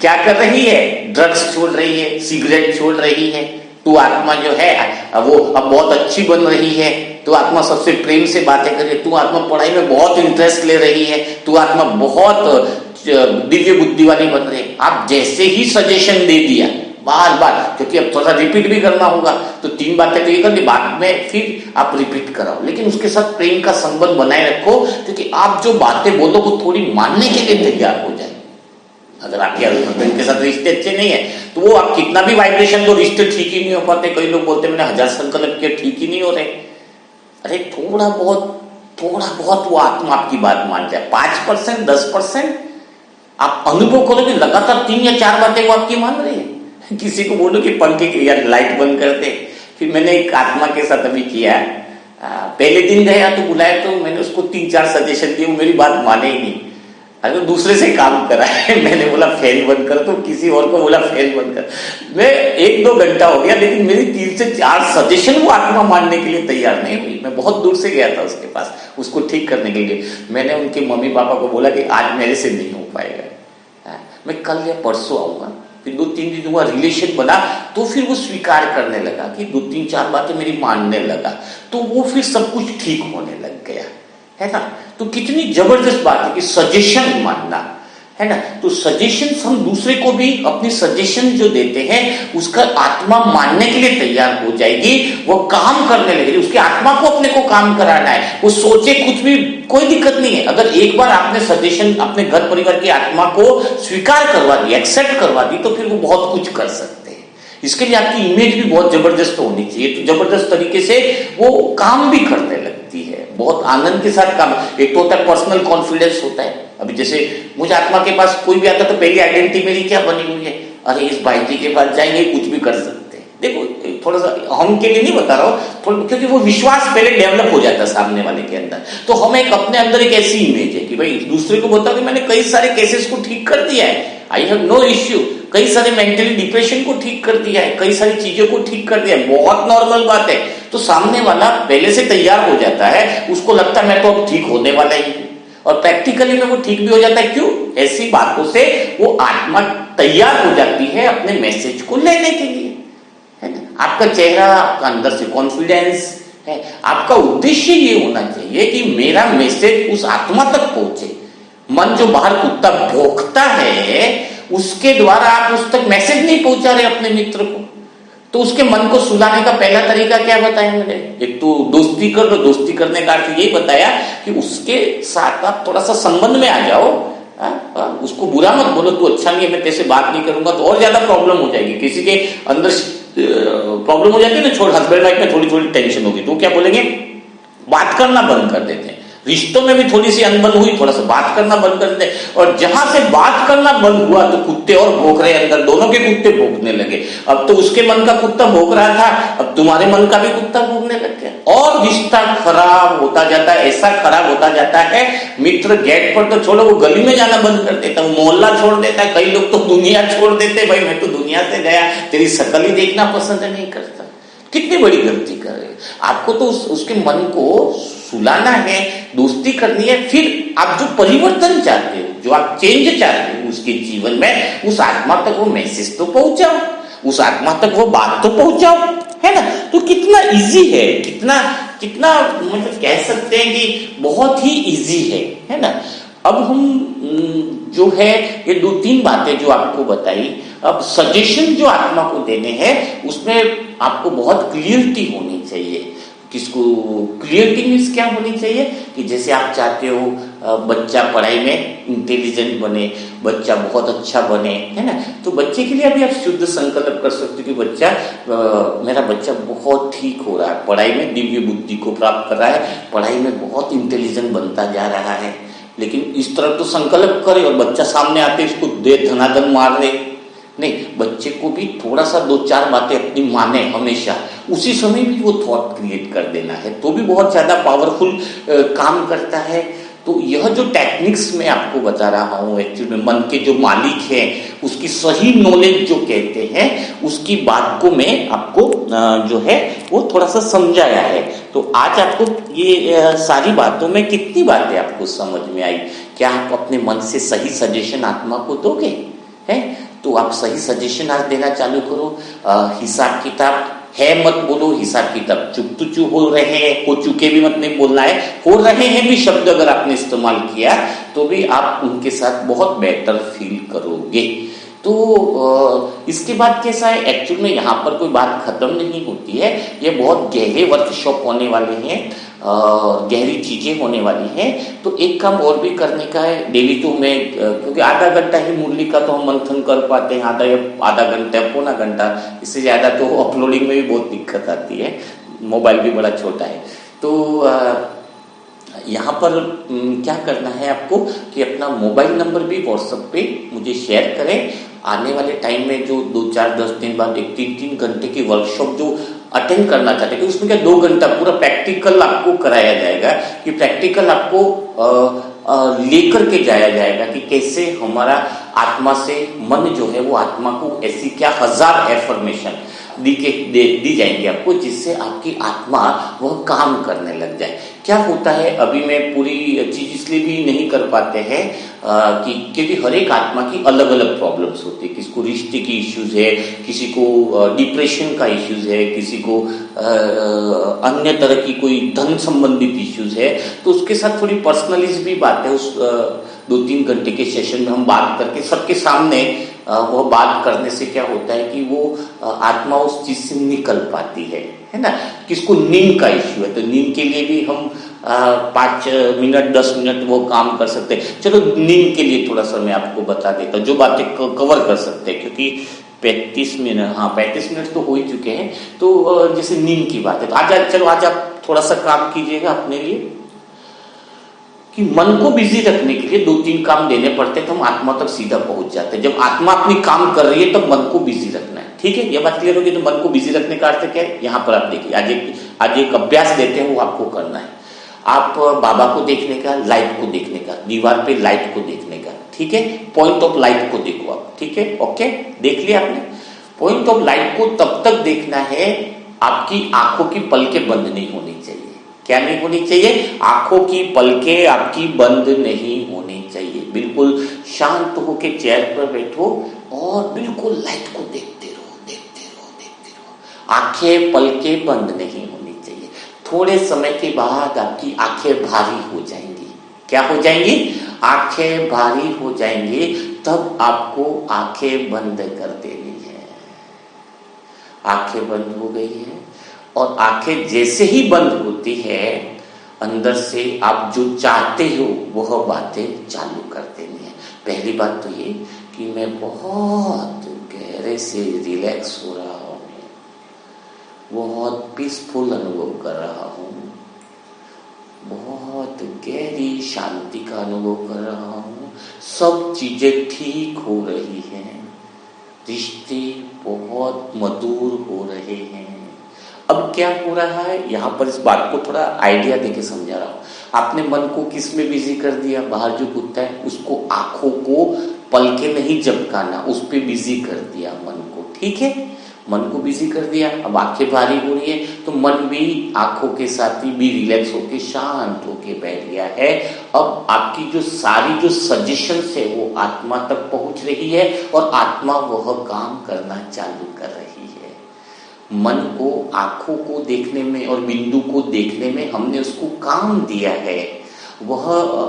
क्या कर रही है, ड्रग्स छोड़ रही है, सिगरेट छोड़ रही है, तू आत्मा जो है वो अब बहुत अच्छी बन रही है, तू आत्मा सबसे प्रेम से बातें कर रही है, तू आत्मा पढ़ाई में बहुत इंटरेस्ट ले रही है, तू आत्मा बहुत दिव्य बुद्धि वाली बन रही है। आप जैसे ही सजेशन दे दिया बार बार, क्योंकि अब थोड़ा रिपीट भी करना होगा, तो 3 बातें तो ये कर ली, बाद में फिर आप रिपीट कराओ, लेकिन उसके साथ प्रेम का संबंध बनाए रखो, क्योंकि आप जो बातें बोलो वो थोड़ी मानने के लिए तैयार हो जाए। अगर आपके हस्बैंड के साथ रिश्ते अच्छे नहीं है तो वो आप कितना भी वाइब्रेशन दो, रिश्ते ठीक ही नहीं हो पाते। कई लोग बोलते मैंने 1000 संकल्प किया ठीक ही नहीं हो रहे। अरे थोड़ा बहुत वो आत्मा आपकी बात मान जाए, 5% 10% आप अनुभव करो कि लगातार 3 या 4 बातें वो आपकी मान रही है। किसी को बोलो कि पंखे की यार लाइट बंद कर दे, फिर मैंने एक आत्मा के साथ अभी किया, पहले दिन गया तो बुलाया तो मैंने उसको 3-4 सजेशन दिए, वो मेरी बात माने ही नहीं। अरे तो दूसरे से काम कराए मैंने बोला फैन बंद कर, तो किसी और को बोला फैन बंद कर। मैं 1-2 घंटा हो गया, लेकिन मेरी 3 से 4 सजेशन वो आत्मा मानने के लिए तैयार नहीं हुई। मैं बहुत दूर से गया था उसके पास, उसको ठीक करने के लिए। मैंने उनके मम्मी पापा को बोला कि आज मेरे से नहीं हो पाएगा, मैं कल या परसों आऊंगा। फिर 2-3 दिन हुआ, रिलेशन बना, तो फिर वो स्वीकार करने लगा कि 2-3-4 बातें मेरी मानने लगा, तो वो फिर सब कुछ ठीक होने लग गया, है ना। तो कितनी जबरदस्त बात है कि सजेशन मानना, है ना। तो सजेशन हम दूसरे को भी अपनी सजेशन जो देते हैं उसका आत्मा मानने के लिए तैयार हो जाएगी, वो काम करने लगेगी। उसकी आत्मा को अपने को काम कराना है, वो सोचे कुछ भी, कोई दिक्कत नहीं है। अगर एक बार आपने सजेशन अपने घर परिवार की आत्मा को स्वीकार करवा दी, एक्सेप्ट करवा दी, तो फिर वो बहुत कुछ कर सकते हैं। इसके लिए आपकी इमेज भी बहुत जबरदस्त होनी चाहिए, तो जबरदस्त तरीके से वो काम भी करने लगती है, बहुत आनंद के साथ काम। एक तो होता है पर्सनल कॉन्फिडेंस होता है। अभी जैसे मुझे आत्मा के पास कोई भी आता तो पहली आइडेंटिटी मेरी क्या बनी हुई है, अरे इस भाई जी के पास जाएंगे कुछ भी कर सकते हैं। देखो थोड़ा सा हम के लिए नहीं बता रहा हूँ, क्योंकि वो विश्वास पहले डेवलप हो जाता है सामने वाले के अंदर। तो हम एक अपने अंदर एक ऐसी इमेज है कि भाई दूसरे को बताओ कि मैंने कई सारे केसेस को ठीक कर दिया है, आई हैव नो इश्यू, कई सारे मेंटली डिप्रेशन को ठीक कर दिया है, कई सारी चीजों को ठीक कर दिया है, बहुत नॉर्मल बात है। तो सामने वाला पहले से तैयार हो जाता है, उसको लगता है मैं तो अब ठीक होने वाला ही हूं, और प्रैक्टिकली में वो ठीक भी हो जाता है। क्यों? ऐसी बातों से वो आत्मा तैयार हो जाती है अपने मैसेज को लेने के लिए, है ना। आपका चेहरा, आपका अंदर से कॉन्फिडेंस है, आपका उद्देश्य ये होना चाहिए कि मेरा मैसेज उस आत्मा तक पहुंचे। मन जो बाहर कुत्ता भौंकता है, उसके द्वारा आप उस तक मैसेज नहीं पहुंचा रहे अपने मित्र को, तो उसके मन को सुलाने का पहला तरीका क्या बताया मैंने? एक तो दोस्ती कर लो। दोस्ती करने का अर्थ यही बताया कि उसके साथ आप थोड़ा सा संबंध में आ जाओ, उसको बुरा मत बोलो, तू अच्छा नहीं है, मैं तेरे से बात नहीं करूंगा, तो और ज्यादा प्रॉब्लम हो जाएगी। किसी के अंदर प्रॉब्लम हो जाती है ना, छोड़ हस्बैंड वाइफ में थोड़ी थोड़ी टेंशन होगी, तो क्या बोलेंगे, बात करना बंद कर देते हैं। रिश्तों में भी थोड़ी सी अनबन हुई, थोड़ा सा बात करना बंद कर देते, और जहां से बात करना बंद हुआ तो कुत्ते और भौंक रहे, अंदर दोनों के कुत्ते भौंकने लगे। अब तो उसके मन का कुत्ता भौंक रहा था, अब तुम्हारे मन का भी कुत्ता भौंकने लग गया, और रिश्ता खराब होता जाता है। ऐसा खराब होता जाता है, मित्र गेट पर तो छोड़ो, वो गली में जाना बंद कर देता, मोहल्ला छोड़ देता है, कई लोग तो दुनिया छोड़ देते, भाई मैं तो दुनिया से गया, तेरी शक्ल ही देखना पसंद नहीं करता। कितनी बड़ी गलती कर रहे हो। आपको तो उसके मन को सुलाना है, दोस्ती करनी है। फिर आप जो परिवर्तन चाहते हो, जो आप चेंज चाहते हो उसके जीवन में, उस आत्मा तक वो मैसेज तो पहुंचाओ, उस आत्मा तक वो बात तो पहुंचाओ, है ना। तो कितना इजी है, कितना कितना मतलब कह सकते हैं कि बहुत ही इजी है ना। अब हम जो है ये 2-3 बातें जो आपको बताई, अब सजेशन जो आत्मा को देने हैं उसमें आपको बहुत क्लियरिटी होनी चाहिए। किसको क्लियरिटी मीन्स क्या होनी चाहिए कि जैसे आप चाहते हो बच्चा पढ़ाई में इंटेलिजेंट बने, बच्चा बहुत अच्छा बने, है ना। तो बच्चे के लिए अभी आप शुद्ध संकल्प कर सकते हो कि बच्चा मेरा बच्चा बहुत ठीक हो रहा है, पढ़ाई में दिव्य बुद्धि को प्राप्त कर रहा है, पढ़ाई में बहुत इंटेलिजेंट बनता जा रहा है। लेकिन इस तरह तो संकल्प करे और बच्चा सामने आते इसको दे धनाधन मार दे, नहीं। बच्चे को भी थोड़ा सा 2-4 बातें अपनी माने हमेशा, उसी समय भी वो थॉट क्रिएट कर देना है, तो भी बहुत ज्यादा पावरफुल काम करता है। तो यह जो टेक्निक्स मैं आपको बता रहा हूँ, एक्चुअली में मन के जो मालिक है उसकी सही नॉलेज जो कहते हैं, उसकी बात को मैं आपको जो है वो थोड़ा सा समझाया है। तो आज आपको ये सारी बातों में कितनी बातें आपको समझ में आई? क्या आप अपने मन से सही सजेशन आत्मा को दोगे? है तो आप सही सजेशन आज देना चालू करो। हिसाब किताब है मत बोलो, हिसाब किताब चुप तो चुप हो रहे हैं, हो चुके भी मत नहीं बोलना है, हो रहे हैं भी शब्द अगर आपने इस्तेमाल किया तो भी आप उनके साथ बहुत बेटर फील करोगे। तो इसके बाद कैसा है, एक्चुअल में यहाँ पर कोई बात खत्म नहीं होती है, ये बहुत गहरे वर्कशॉप होने वाले हैं, गहरी चीजें होने वाली हैं। तो एक काम और भी करने का है डेली, तो मैं क्योंकि आधा घंटा ही मुरली का तो हम मंथन कर पाते हैं, आधा घंटा पौना घंटा, इससे ज्यादा तो अपलोडिंग में भी बहुत दिक्कत आती है, मोबाइल भी बड़ा छोटा है। तो यहाँ पर क्या करना है आपको कि अपना मोबाइल नंबर भी व्हाट्सएप पे मुझे शेयर करें। आने वाले टाइम में जो 2-4-10 दिन बाद एक 3-3 घंटे की वर्कशॉप जो अटेंड करना चाहते हैं, उसमें क्या 2 घंटा पूरा प्रैक्टिकल आपको कराया जाएगा, कि प्रैक्टिकल आपको लेकर के जाया जाएगा कि कैसे हमारा आत्मा से मन जो है वो आत्मा को ऐसी क्या 1000 एफर्मेशन दी जाएंगी आपको, जिससे आपकी आत्मा वह काम करने लग जाए। क्या होता है, अभी मैं पूरी चीज इसलिए भी नहीं कर पाते हैं कि क्योंकि हर एक आत्मा की अलग अलग प्रॉब्लम्स होती है। किसी को रिश्ते की इश्यूज है, किसी को डिप्रेशन का इश्यूज है, किसी को अन्य तरह की कोई धन संबंधित इश्यूज है, तो उसके साथ थोड़ी पर्सनलिस्ट भी बात है। उस 2-3 घंटे के सेशन में हम बात करके सबके सामने वो बात करने से क्या होता है कि वो आत्मा उस चीज से निकल पाती है ना। किसको नींद का इश्यू है, तो नींद के लिए भी हम 5 मिनट 10 मिनट वो काम कर सकते हैं। चलो नींद के लिए थोड़ा सा मैं आपको बता देता हूँ जो बातें कवर कर सकते हैं, क्योंकि 35 मिनट, हाँ 35 मिनट तो हो ही चुके हैं। तो जैसे नींद की बात है, तो आज आप थोड़ा सा काम कीजिएगा अपने लिए कि मन को बिजी रखने के लिए 2-3 काम देने पड़ते हैं, तो हम आत्मा तक सीधा पहुंच जाते हैं। जब आत्मा अपनी काम कर रही है तब मन को बिजी रखना है, ठीक है, ये बात क्लियर होगी। तो मन को बिजी रखने का अर्थ क्या है, यहाँ पर आप देखिए, आज एक अभ्यास देते हैं, वो आपको करना है। आप बाबा को देखने का, लाइट को देखने का, दीवार पे लाइट को देखने का, ठीक है, पॉइंट ऑफ लाइट को देखो आप, ठीक है, ओके, देख लिया आपने। पॉइंट ऑफ लाइट को तब तक देखना है आपकी आंखों की पलकें बंद नहीं होनी चाहिए। क्या नहीं होनी चाहिए, आंखों की पलकें आपकी बंद नहीं होनी चाहिए। बिल्कुल शांत होकर चेयर पर बैठो और बिल्कुल लाइट को देखते रहो, देखते रहो, देखते रहो। आंखें पलकें बंद नहीं होनी चाहिए। थोड़े समय के बाद आपकी आंखें भारी हो जाएंगी। क्या हो जाएंगी, आंखें भारी हो जाएंगी, तब आपको आंखें बंद कर देनी है। आंखें बंद हो गई है और आंखें जैसे ही बंद होती है, अंदर से आप जो चाहते हो वह बातें चालू कर देनी है। पहली बात तो ये कि मैं बहुत गहरे से रिलैक्स हो रहा हूँ, बहुत पीसफुल अनुभव कर रहा हूँ, बहुत गहरी शांति का अनुभव कर रहा हूँ, सब चीजें ठीक हो रही हैं, रिश्ते बहुत मधुर हो रहे हैं। अब क्या हो रहा है, यहां पर इस बात को थोड़ा आइडिया देके समझा रहा हूं। आपने मन को किस में बिजी कर दिया, बाहर जो कुत्ता है उसको आंखों को पलके नहीं झपकाना, उस पे बिजी कर दिया मन को, ठीक है, मन को बिजी कर दिया। अब आंखें भारी हो रही है तो मन भी आंखों के साथ ही भी रिलैक्स होके शांत होके बैठ गया है। अब आपकी जो सारी जो सजेशंस है वो आत्मा तक पहुंच रही है और आत्मा वह काम करना चालू कर रही है। मन को आंखों को देखने में और बिंदु को देखने में हमने उसको काम दिया है, वह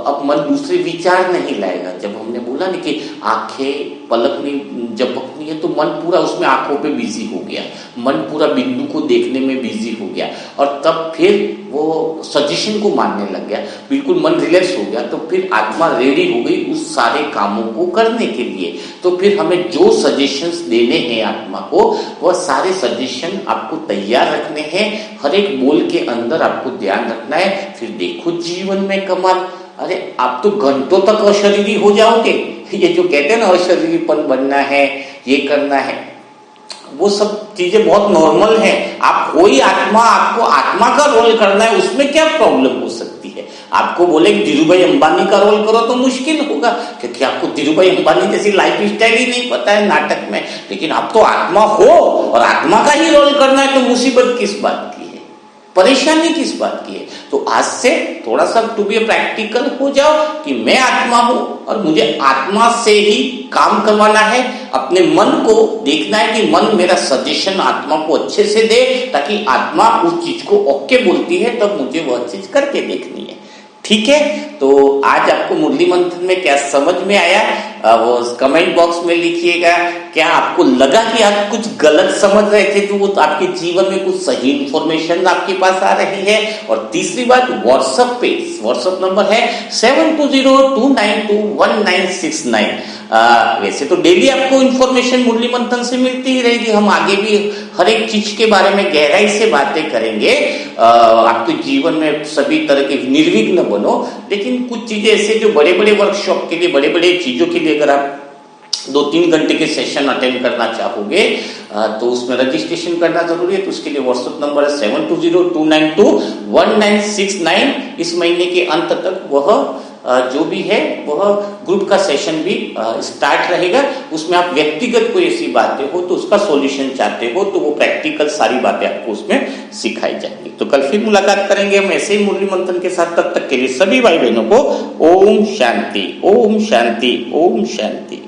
अब मन दूसरे विचार नहीं लाएगा। जब हमने बोला ना कि आंखें पलकनी झपकनी है, तो मन पूरा उसमें आंखों पे बिजी हो गया, मन पूरा बिंदु को देखने में बिजी हो गया और तब फिर वो सजेशन को मानने लग गया, बिल्कुल मन रिलैक्स हो गया। तो फिर आत्मा रेडी हो गई उस सारे कामों को करने के लिए। तो फिर हमें जो सजेशंस देने हैं आत्मा को, वह सारे सजेशन आपको तैयार रखने हैं, हर एक बोल के अंदर आपको ध्यान रखना है। फिर देखो जीवन में कमाल, अरे आप तो घंटों तक अशरीरी हो जाओगे। ये जो कहते हैं ना अशरीरीपन बनना है, ये करना है, वो सब चीजें बहुत नॉर्मल है। आप कोई आत्मा, आपको आत्मा का रोल करना है, उसमें क्या प्रॉब्लम हो सकती है। आपको बोले धीरूभाई अंबानी का रोल करो तो मुश्किल होगा, क्योंकि आपको धीरूभाई अंबानी जैसी लाइफ स्टाइल ही नहीं पता है नाटक में। लेकिन आप तो आत्मा हो और आत्मा का ही रोल करना है, तो मुसीबत किस बात की है, परेशानी किस बात की है। तो आज से थोड़ा सा टू बी प्रैक्टिकल हो जाओ कि मैं आत्मा हूं और मुझे आत्मा से ही काम करवाना है। अपने मन को देखना है कि मन मेरा सजेशन आत्मा को अच्छे से दे, ताकि आत्मा उस चीज को ओके बोलती है तब मुझे वह चीज करके देखनी है, ठीक है। तो आज आपको मुरली मंथन में क्या समझ में आया, वो कमेंट बॉक्स में लिखिएगा। क्या आपको लगा कि आप कुछ गलत समझ रहे थे, तो वो तो आपके जीवन में कुछ सही इंफॉर्मेशन आपके पास आ रही है। और तीसरी बात, व्हाट्सएप पे, व्हाट्सएप नंबर है 7202921969। वैसे तो डेली आपको इंफॉर्मेशन मुरली मंथन से मिलती ही रहेगी। हम आगे भी हर एक चीज के बारे में गहराई से बातें करेंगे। आपके जीवन में सभी तरह के निर्विघ्न बनो, लेकिन कुछ चीजें ऐसे जो बड़े बड़े वर्कशॉप के लिए, बड़े बड़े चीजों के लिए अगर आप 2-3 घंटे के सेशन अटेंड करना चाहोगे तो उसमें रजिस्ट्रेशन करना जरूरी है। तो उसके लिए व्हाट्सएप नंबर है 7202921969। इस महीने के अंत तक वह जो भी है वह ग्रुप का सेशन भी स्टार्ट रहेगा। उसमें आप व्यक्तिगत कोई ऐसी बातें हो तो उसका सॉल्यूशन चाहते हो तो वो प्रैक्टिकल सारी बातें आपको उसमें सिखाई जाएंगी। तो कल फिर मुलाकात करेंगे हम ऐसे ही मुरली मंथन के साथ। तब तक के लिए सभी भाई बहनों को ओम शांति, ओम शांति, ओम शांति।